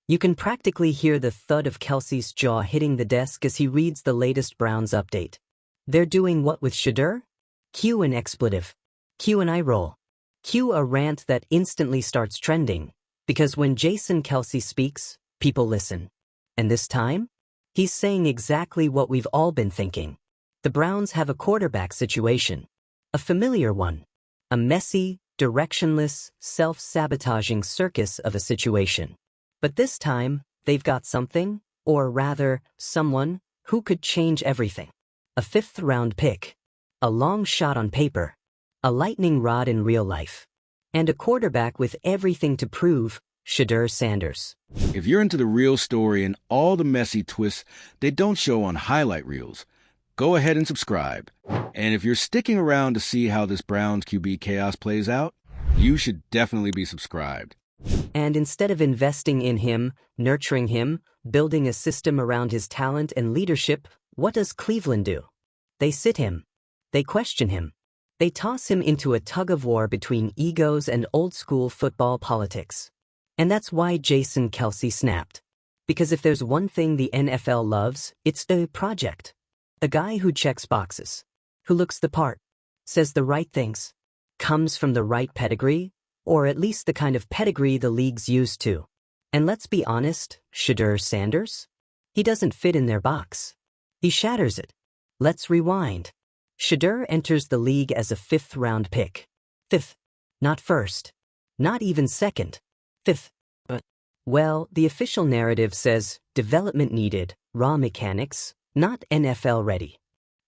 You can practically hear the thud of Kelce's jaw hitting the desk as he reads the latest Browns update. They're doing what with Shedeur? Cue an expletive. Cue an eye roll. Cue a rant that instantly starts trending, because when Jason Kelce speaks, people listen. And this time, he's saying exactly what we've all been thinking. The Browns have a quarterback situation. A familiar one. A messy, directionless, self-sabotaging circus of a situation. But this time, they've got something, or rather, someone, who could change everything. A fifth-round pick. A long shot on paper. A lightning rod in real life. And a quarterback with everything to prove, Shedeur Sanders. If you're into the real story and all the messy twists they don't show on highlight reels, go ahead and subscribe. And if you're sticking around to see how this Browns QB chaos plays out, you should definitely be subscribed. And instead of investing in him, nurturing him, building a system around his talent and leadership, what does Cleveland do? They sit him. They question him. They toss him into a tug-of-war between egos and old-school football politics. And that's why Jason Kelce snapped. Because if there's one thing the NFL loves, it's the project. A guy who checks boxes, who looks the part, says the right things, comes from the right pedigree, or at least the kind of pedigree the league's used to. And let's be honest, Shedeur Sanders? He doesn't fit in their box. He shatters it. Let's rewind. Shedeur enters the league as a fifth-round pick. Fifth. Not first. Not even second. Fifth. But, well, the official narrative says development needed, raw mechanics, not NFL ready.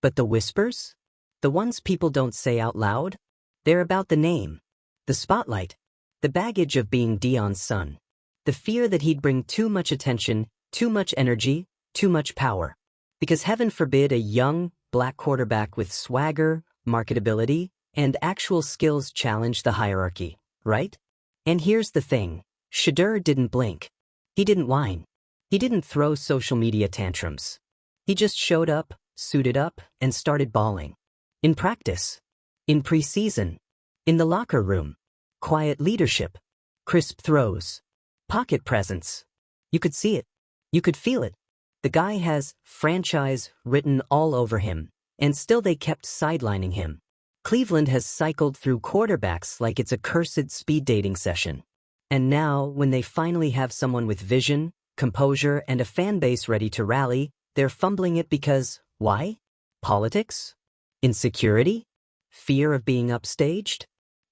But the whispers? The ones people don't say out loud? They're about the name. The spotlight, the baggage of being Dion's son, the fear that he'd bring too much attention, too much energy, too much power. Because heaven forbid a young, black quarterback with swagger, marketability, and actual skills challenge the hierarchy, right? And here's the thing, Shedeur didn't blink. He didn't whine. He didn't throw social media tantrums. He just showed up, suited up, and started bawling. In practice. In preseason. In the locker room. Quiet leadership, crisp throws, pocket presence. You could see it. You could feel it. The guy has franchise written all over him, and still they kept sidelining him. Cleveland has cycled through quarterbacks like it's a cursed speed dating session. And now, when they finally have someone with vision, composure, and a fan base ready to rally, they're fumbling it because, why? Politics? Insecurity? Fear of being upstaged?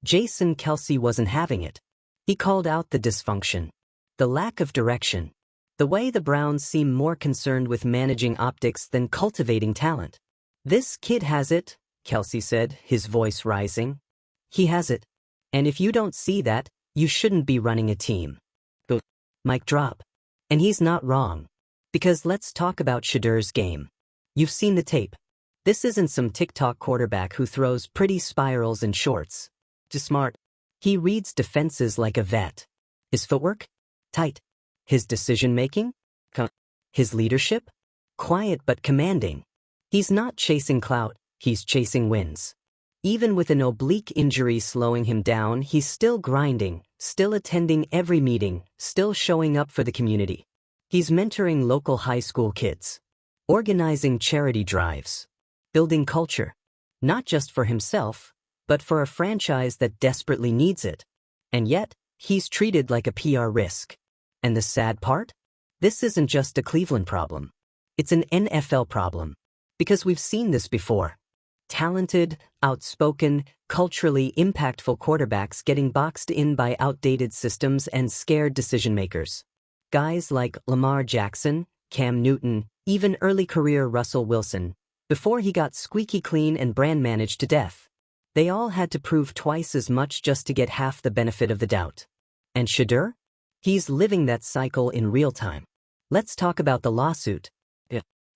Jason Kelce wasn't having it. He called out the dysfunction, the lack of direction, the way the Browns seem more concerned with managing optics than cultivating talent. This kid has it, Kelce said, his voice rising. He has it. And if you don't see that, you shouldn't be running a team. Mic drop. And he's not wrong. Because let's talk about Shedeur's game. You've seen the tape. This isn't some TikTok quarterback who throws pretty spirals and shorts. Just smart. He reads defenses like a vet. His footwork? Tight. His decision-making? His leadership? Quiet but commanding. He's not chasing clout, he's chasing wins. Even with an oblique injury slowing him down, he's still grinding, still attending every meeting, still showing up for the community. He's mentoring local high school kids. Organizing charity drives. Building culture. Not just for himself, but for a franchise that desperately needs it. And yet, he's treated like a PR risk. And the sad part? This isn't just a Cleveland problem. It's an NFL problem. Because we've seen this before. Talented, outspoken, culturally impactful quarterbacks getting boxed in by outdated systems and scared decision-makers. Guys like Lamar Jackson, Cam Newton, even early career Russell Wilson, before he got squeaky clean and brand managed to death. They all had to prove twice as much just to get half the benefit of the doubt. And Shedeur? He's living that cycle in real time. Let's talk about the lawsuit.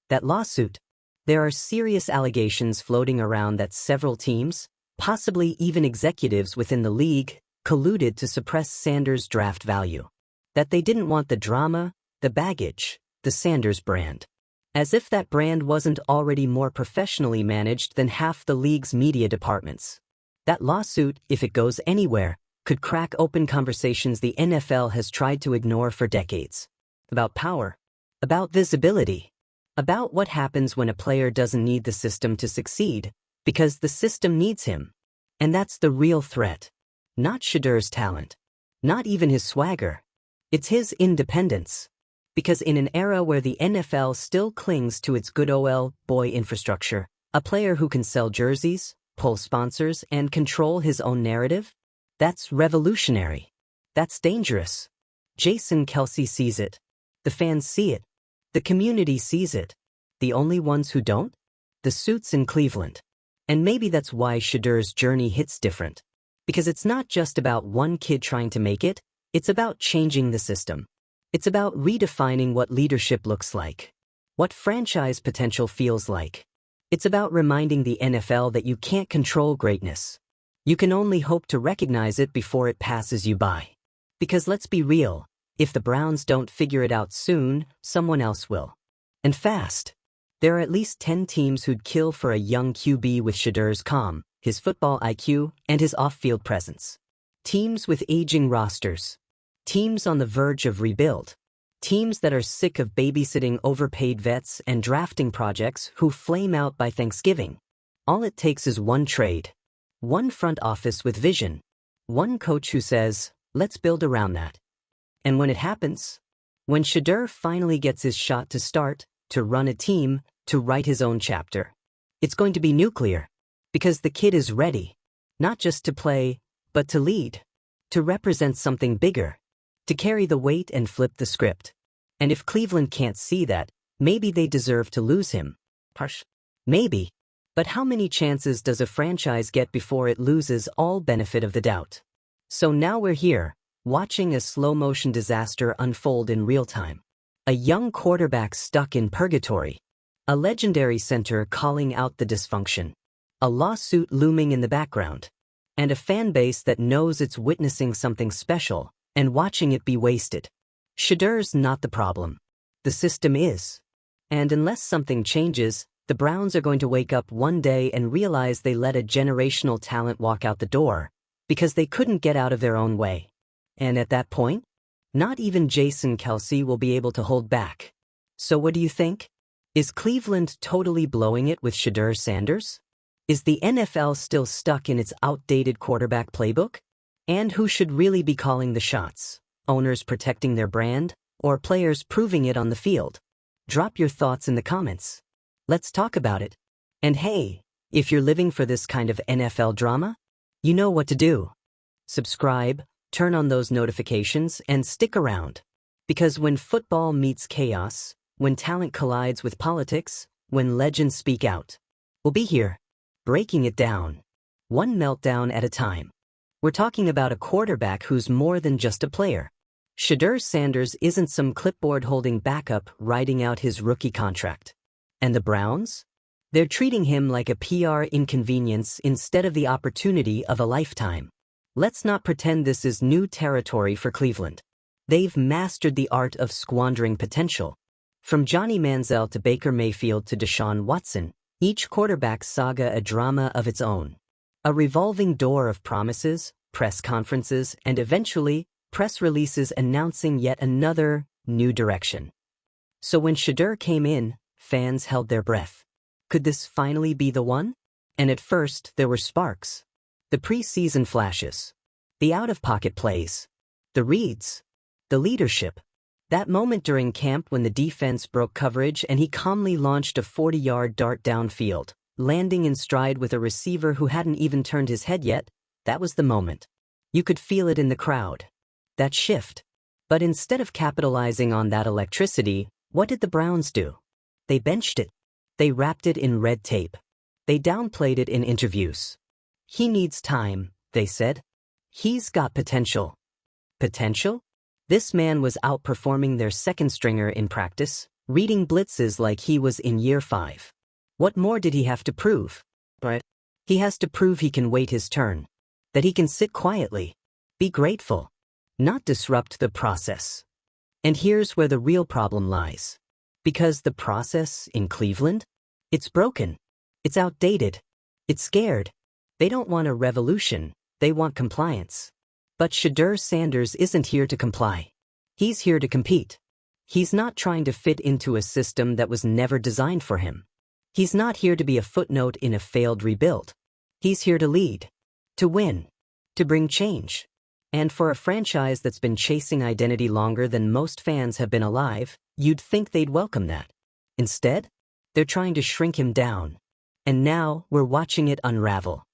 That lawsuit. There are serious allegations floating around that several teams, possibly even executives within the league, colluded to suppress Sanders' draft value. That they didn't want the drama, the baggage, the Sanders brand. As if that brand wasn't already more professionally managed than half the league's media departments. That lawsuit, if it goes anywhere, could crack open conversations the NFL has tried to ignore for decades. about power, about visibility, about what happens when a player doesn't need the system to succeed, because the system needs him. And that's the real threat. Not Shedeur's talent. Not even his swagger. It's his independence. Because in an era where the NFL still clings to its good old boy infrastructure, a player who can sell jerseys, pull sponsors, and control his own narrative? That's revolutionary. That's dangerous. Jason Kelce sees it. The fans see it. The community sees it. The only ones who don't? The suits in Cleveland. And maybe that's why Shedeur's journey hits different. Because it's not just about one kid trying to make it, it's about changing the system. It's about redefining what leadership looks like, what franchise potential feels like. It's about reminding the NFL that you can't control greatness. You can only hope to recognize it before it passes you by. Because let's be real, if the Browns don't figure it out soon, someone else will. And fast. There are at least 10 teams who'd kill for a young QB with Shedeur's calm, his football IQ, and his off-field presence. Teams with aging rosters. Teams on the verge of rebuild. Teams that are sick of babysitting overpaid vets and drafting projects who flame out by Thanksgiving. All it takes is one trade. One front office with vision. One coach who says, let's build around that. And when it happens, when Shedeur finally gets his shot to start, to run a team, to write his own chapter, it's going to be nuclear. Because the kid is ready. Not just to play, but to lead. To represent something bigger. To carry the weight and flip the script. And if Cleveland can't see that, maybe they deserve to lose him. Maybe. But how many chances does a franchise get before it loses all benefit of the doubt? So now we're here, watching a slow-motion disaster unfold in real time. A young quarterback stuck in purgatory. A legendary center calling out the dysfunction. A lawsuit looming in the background. And a fan base that knows it's witnessing something special and watching it be wasted. Shedeur's not the problem. The system is. And unless something changes, the Browns are going to wake up one day and realize they let a generational talent walk out the door because they couldn't get out of their own way. And at that point, not even Jason Kelce will be able to hold back. So what do you think? Is Cleveland totally blowing it with Shedeur Sanders? Is the NFL still stuck in its outdated quarterback playbook? And who should really be calling the shots? Owners protecting their brand, or players proving it on the field? Drop your thoughts in the comments. Let's talk about it. And hey, if you're living for this kind of NFL drama, you know what to do. Subscribe, turn on those notifications, and stick around. Because when football meets chaos, when talent collides with politics, when legends speak out, we'll be here, breaking it down, one meltdown at a time. We're talking about a quarterback who's more than just a player. Shedeur Sanders isn't some clipboard-holding backup writing out his rookie contract. And the Browns? They're treating him like a PR inconvenience instead of the opportunity of a lifetime. Let's not pretend this is new territory for Cleveland. They've mastered the art of squandering potential. From Johnny Manziel to Baker Mayfield to Deshaun Watson, each quarterback saga a drama of its own. A revolving door of promises, press conferences, and eventually, press releases announcing yet another new direction. So when Shedeur came in, fans held their breath. Could this finally be the one? And at first, there were sparks. The preseason flashes. The out-of-pocket plays. The reads. The leadership. That moment during camp when the defense broke coverage and he calmly launched a 40-yard dart downfield, landing in stride with a receiver who hadn't even turned his head yet, that was the moment. You could feel it in the crowd. That shift. But instead of capitalizing on that electricity, what did the Browns do? They benched it. They wrapped it in red tape. They downplayed it in interviews. He needs time, they said. He's got potential. Potential? This man was outperforming their second stringer in practice, reading blitzes like he was in year 5. What more did he have to prove? But he has to prove he can wait his turn. That he can sit quietly. Be grateful. Not disrupt the process. And here's where the real problem lies. Because the process in Cleveland? It's broken. It's outdated. It's scared. They don't want a revolution. They want compliance. But Shedeur Sanders isn't here to comply. He's here to compete. He's not trying to fit into a system that was never designed for him. He's not here to be a footnote in a failed rebuild. He's here to lead, to win, to bring change. And for a franchise that's been chasing identity longer than most fans have been alive, you'd think they'd welcome that. Instead, they're trying to shrink him down. And now we're watching it unravel.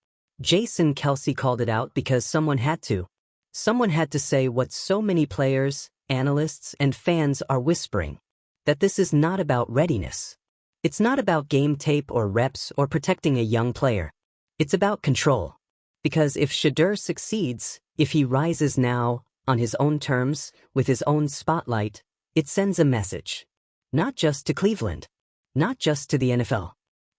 Jason Kelce called it out because someone had to. Someone had to say what so many players, analysts, and fans are whispering, that this is not about readiness. It's not about game tape or reps or protecting a young player. It's about control. Because if Shedeur succeeds, if he rises now, on his own terms, with his own spotlight, it sends a message. Not just to Cleveland, not just to the NFL,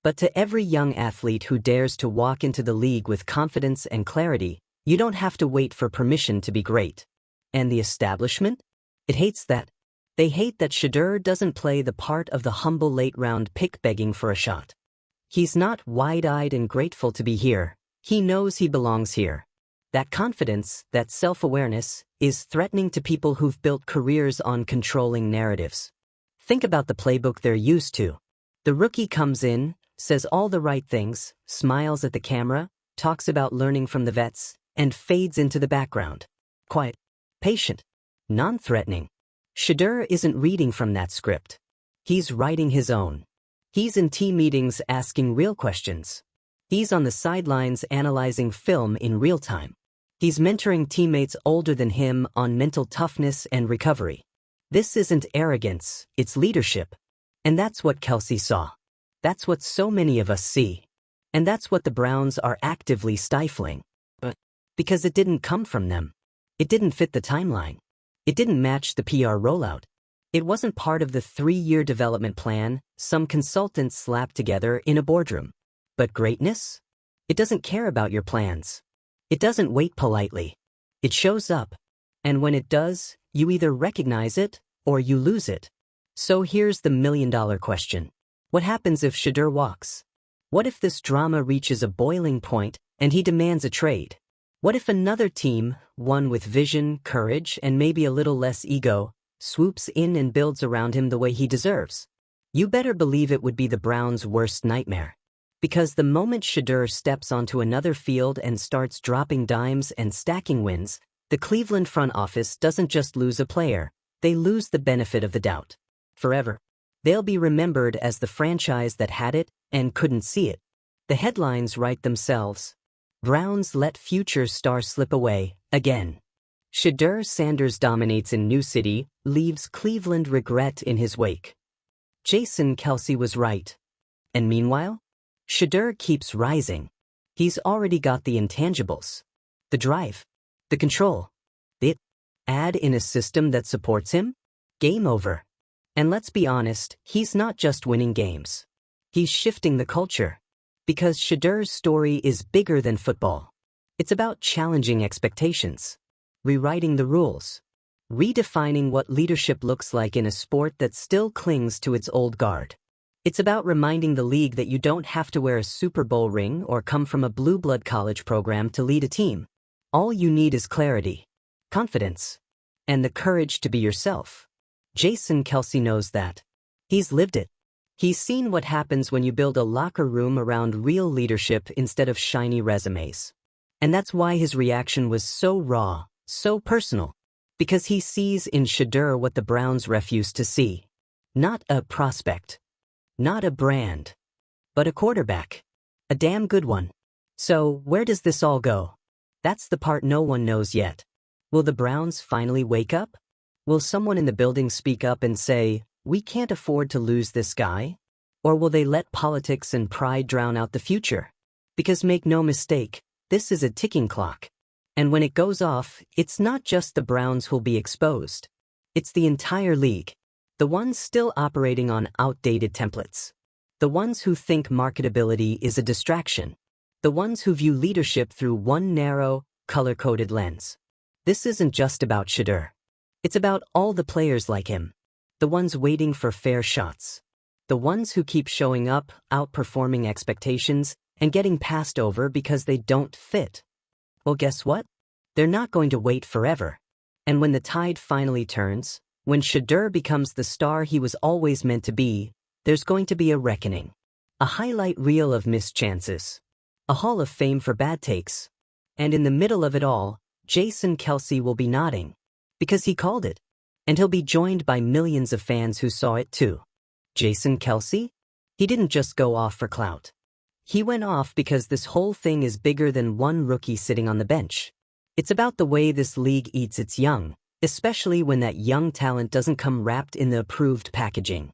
but to every young athlete who dares to walk into the league with confidence and clarity. You don't have to wait for permission to be great. And the establishment? It hates that. They hate that Shedeur doesn't play the part of the humble late-round pick begging for a shot. He's not wide-eyed and grateful to be here. He knows he belongs here. That confidence, that self-awareness, is threatening to people who've built careers on controlling narratives. Think about the playbook they're used to. The rookie comes in, says all the right things, smiles at the camera, talks about learning from the vets, and fades into the background. Quiet, patient, non-threatening. Shedeur isn't reading from that script. He's writing his own. He's in team meetings asking real questions. He's on the sidelines analyzing film in real time. He's mentoring teammates older than him on mental toughness and recovery. This isn't arrogance, it's leadership. And that's what Kelce saw. That's what so many of us see. And that's what the Browns are actively stifling. But because it didn't come from them. It didn't fit the timeline. It didn't match the PR rollout. It wasn't part of the 3-year development plan some consultants slapped together in a boardroom. But greatness? It doesn't care about your plans. It doesn't wait politely. It shows up. And when it does, you either recognize it or you lose it. So here's the million-dollar question. What happens if Shedeur walks? What if this drama reaches a boiling point and he demands a trade? What if another team, one with vision, courage, and maybe a little less ego, swoops in and builds around him the way he deserves? You better believe it would be the Browns' worst nightmare. Because the moment Shedeur steps onto another field and starts dropping dimes and stacking wins, the Cleveland front office doesn't just lose a player, they lose the benefit of the doubt. Forever. They'll be remembered as the franchise that had it and couldn't see it. The headlines write themselves. Browns let future star slip away, again. Shedeur Sanders dominates in New City, leaves Cleveland regret in his wake. Jason Kelce was right. And meanwhile, Shedeur keeps rising. He's already got the intangibles. The drive. The control. Add in a system that supports him? Game over. And let's be honest, he's not just winning games. He's shifting the culture. Because Shedeur's story is bigger than football. It's about challenging expectations, rewriting the rules, redefining what leadership looks like in a sport that still clings to its old guard. It's about reminding the league that you don't have to wear a Super Bowl ring or come from a blue-blood college program to lead a team. All you need is clarity, confidence, and the courage to be yourself. Jason Kelce knows that. He's lived it. He's seen what happens when you build a locker room around real leadership instead of shiny resumes. And that's why his reaction was so raw, so personal. Because he sees in Shedeur what the Browns refuse to see. Not a prospect. Not a brand. But a quarterback. A damn good one. So, where does this all go? That's the part no one knows yet. Will the Browns finally wake up? Will someone in the building speak up and say, "We can't afford to lose this guy"? Or will they let politics and pride drown out the future? Because make no mistake, this is a ticking clock. And when it goes off, it's not just the Browns who'll be exposed. It's the entire league. The ones still operating on outdated templates. The ones who think marketability is a distraction. The ones who view leadership through one narrow, color-coded lens. This isn't just about Shedeur. It's about all the players like him. The ones waiting for fair shots. The ones who keep showing up, outperforming expectations, and getting passed over because they don't fit. Well, guess what? They're not going to wait forever. And when the tide finally turns, When Shedeur becomes the star he was always meant to be, there's going to be a reckoning. A highlight reel of missed chances. A hall of fame for bad takes. And in the middle of it all, Kelce will be nodding. Because he called it. And he'll be joined by millions of fans who saw it too. Kelce? He didn't just go off for clout. He went off because this whole thing is bigger than one rookie sitting on the bench. It's about the way this league eats its young, especially when that young talent doesn't come wrapped in the approved packaging.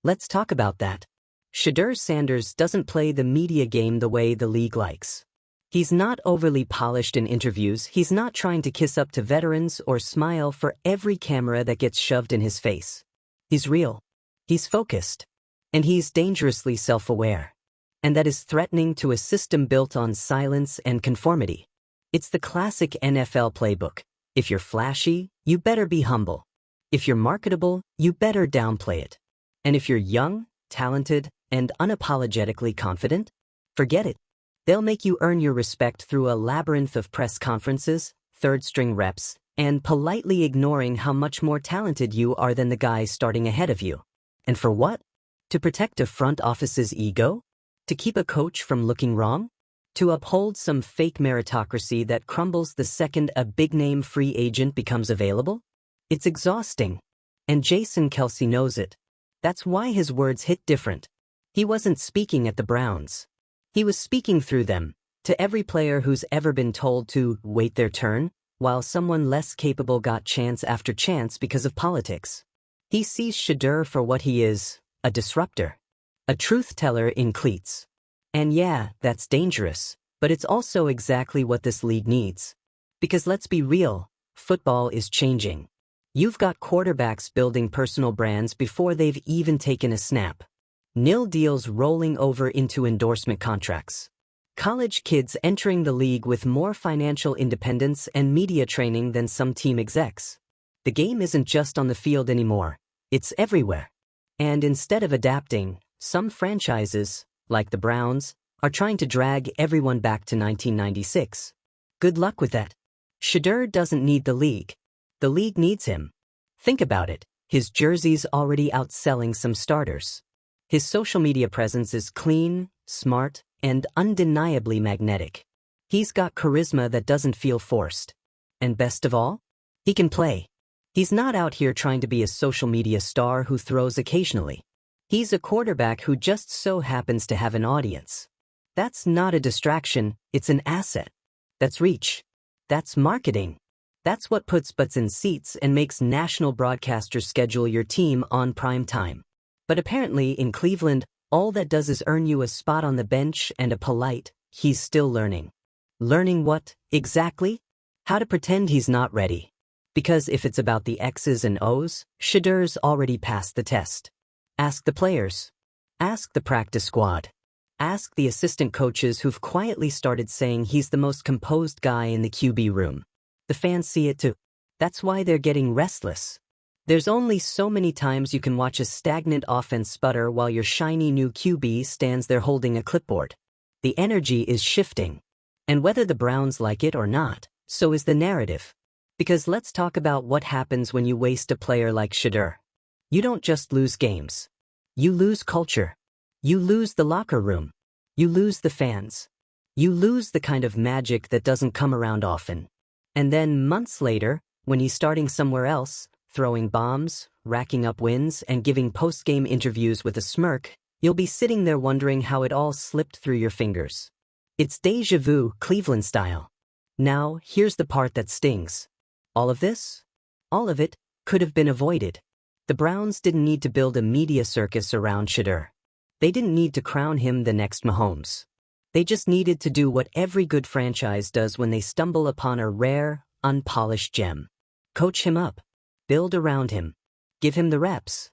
Let's talk about that. Shedeur Sanders doesn't play the media game the way the league likes. He's not overly polished in interviews, he's not trying to kiss up to veterans or smile for every camera that gets shoved in his face. He's real. He's focused. And he's dangerously self-aware. And that is threatening to a system built on silence and conformity. It's the classic NFL playbook. If you're flashy, you better be humble. If you're marketable, you better downplay it. And if you're young, talented, and unapologetically confident, forget it. They'll make you earn your respect through a labyrinth of press conferences, third-string reps, and politely ignoring how much more talented you are than the guy starting ahead of you. And for what? To protect a front office's ego? To keep a coach from looking wrong? To uphold some fake meritocracy that crumbles the second a big-name free agent becomes available? It's exhausting. And Kelce knows it. That's why his words hit different. He wasn't speaking at the Browns. He was speaking through them, to every player who's ever been told to wait their turn, while someone less capable got chance after chance because of politics. He sees Shedeur for what he is, a disruptor. A truth-teller in cleats. And yeah, that's dangerous, but it's also exactly what this league needs. Because let's be real, football is changing. You've got quarterbacks building personal brands before they've even taken a snap. Nil deals rolling over into endorsement contracts. College kids entering the league with more financial independence and media training than some team execs. The game isn't just on the field anymore, it's everywhere. And instead of adapting, some franchises, like the Browns, are trying to drag everyone back to 1996. Good luck with that. Shedeur doesn't need the league. The league needs him. Think about it, his jersey's already outselling some starters. His social media presence is clean, smart, and undeniably magnetic. He's got charisma that doesn't feel forced. And best of all, he can play. He's not out here trying to be a social media star who throws occasionally. He's a quarterback who just so happens to have an audience. That's not a distraction, it's an asset. That's reach. That's marketing. That's what puts butts in seats and makes national broadcasters schedule your team on prime time. But apparently in Cleveland, all that does is earn you a spot on the bench and a polite, he's still learning. Learning what, exactly? How to pretend he's not ready. Because if it's about the X's and O's, Shedeur's already passed the test. Ask the players. Ask the practice squad. Ask the assistant coaches who've quietly started saying he's the most composed guy in the QB room. The fans see it too. That's why they're getting restless. There's only so many times you can watch a stagnant offense sputter while your shiny new QB stands there holding a clipboard. The energy is shifting. And whether the Browns like it or not, so is the narrative. Because let's talk about what happens when you waste a player like Shedeur. You don't just lose games. You lose culture. You lose the locker room. You lose the fans. You lose the kind of magic that doesn't come around often. And then months later, when he's starting somewhere else, throwing bombs, racking up wins, and giving post-game interviews with a smirk, you'll be sitting there wondering how it all slipped through your fingers. It's déjà vu, Cleveland style. Now, here's the part that stings. All of this? All of it could have been avoided. The Browns didn't need to build a media circus around Shedeur. They didn't need to crown him the next Mahomes. They just needed to do what every good franchise does when they stumble upon a rare, unpolished gem. Coach him up. Build around him. Give him the reps.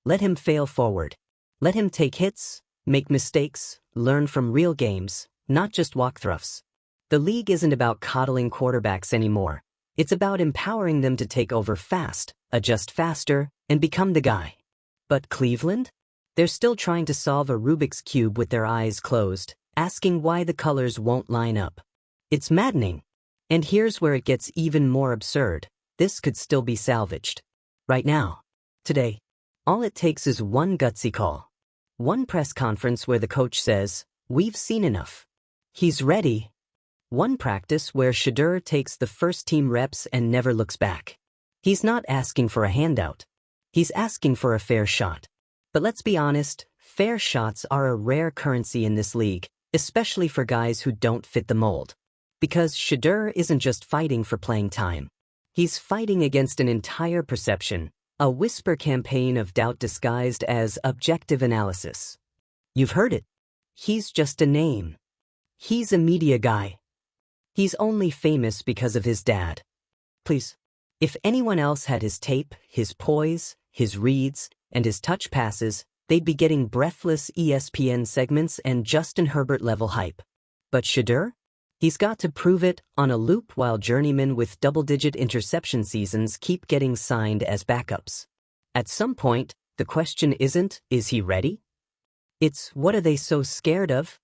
Let him fail forward. Let him take hits, make mistakes, learn from real games, not just walkthroughs. The league isn't about coddling quarterbacks anymore. It's about empowering them to take over fast, adjust faster, and become the guy. But Cleveland? They're still trying to solve a Rubik's Cube with their eyes closed, asking why the colors won't line up. It's maddening. And here's where it gets even more absurd. This could still be salvaged. Right now. Today, all it takes is one gutsy call. One press conference where the coach says, "We've seen enough. He's ready." One practice where Shedeur takes the first team reps and never looks back. He's not asking for a handout. He's asking for a fair shot. But let's be honest, fair shots are a rare currency in this league, especially for guys who don't fit the mold. Because Shedeur isn't just fighting for playing time. He's fighting against an entire perception, a whisper campaign of doubt disguised as objective analysis. You've heard it. He's just a name. He's a media guy. He's only famous because of his dad. Please. If anyone else had his tape, his poise, his reads, and his touch passes, they'd be getting breathless ESPN segments and Justin Herbert-level hype. But Shedeur? He's got to prove it on a loop while journeymen with double-digit interception seasons keep getting signed as backups. At some point, the question isn't, is he ready? It's, what are they so scared of?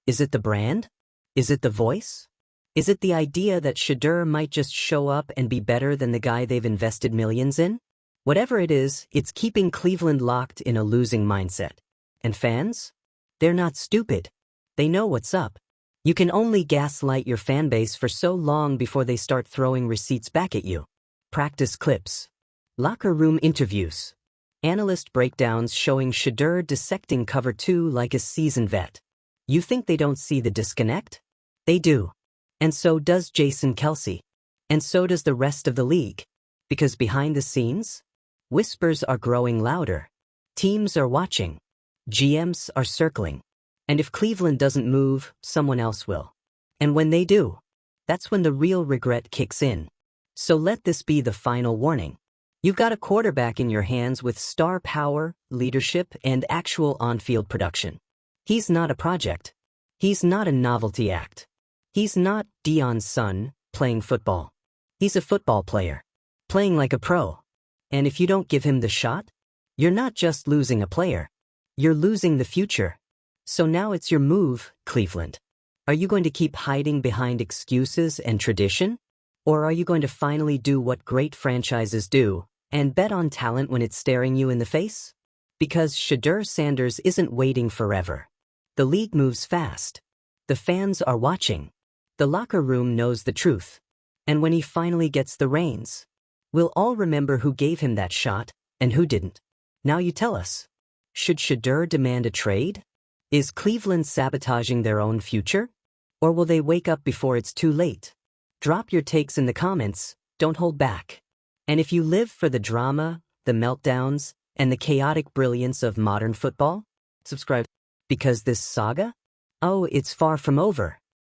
Is it the brand? Is it the voice? Is it the idea that Shedeur might just show up and be better than the guy they've invested millions in? Whatever it is, it's keeping Cleveland locked in a losing mindset. And fans? They're not stupid. They know what's up. You can only gaslight your fanbase for so long before they start throwing receipts back at you. Practice clips. Locker room interviews. Analyst breakdowns showing Shedeur dissecting cover 2 like a seasoned vet. You think they don't see the disconnect? They do. And so does Jason Kelce. And so does the rest of the league. Because behind the scenes, whispers are growing louder. Teams are watching. GMs are circling. And if Cleveland doesn't move, someone else will. And when they do, that's when the real regret kicks in. So let this be the final warning. You've got a quarterback in your hands with star power, leadership, and actual on-field production. He's not a project. He's not a novelty act. He's not Deion's son, playing football. He's a football player, playing like a pro. And if you don't give him the shot, you're not just losing a player. You're losing the future. So now it's your move, Cleveland. Are you going to keep hiding behind excuses and tradition? Or are you going to finally do what great franchises do, and bet on talent when it's staring you in the face? Because Shedeur Sanders isn't waiting forever. The league moves fast. The fans are watching. The locker room knows the truth. And when he finally gets the reins, we'll all remember who gave him that shot and who didn't. Now you tell us. Should Shedeur demand a trade? Is Cleveland sabotaging their own future? Or will they wake up before it's too late? Drop your takes in the comments, don't hold back. And if you live for the drama, the meltdowns, and the chaotic brilliance of modern football, subscribe. Because this saga? Oh, it's far from over.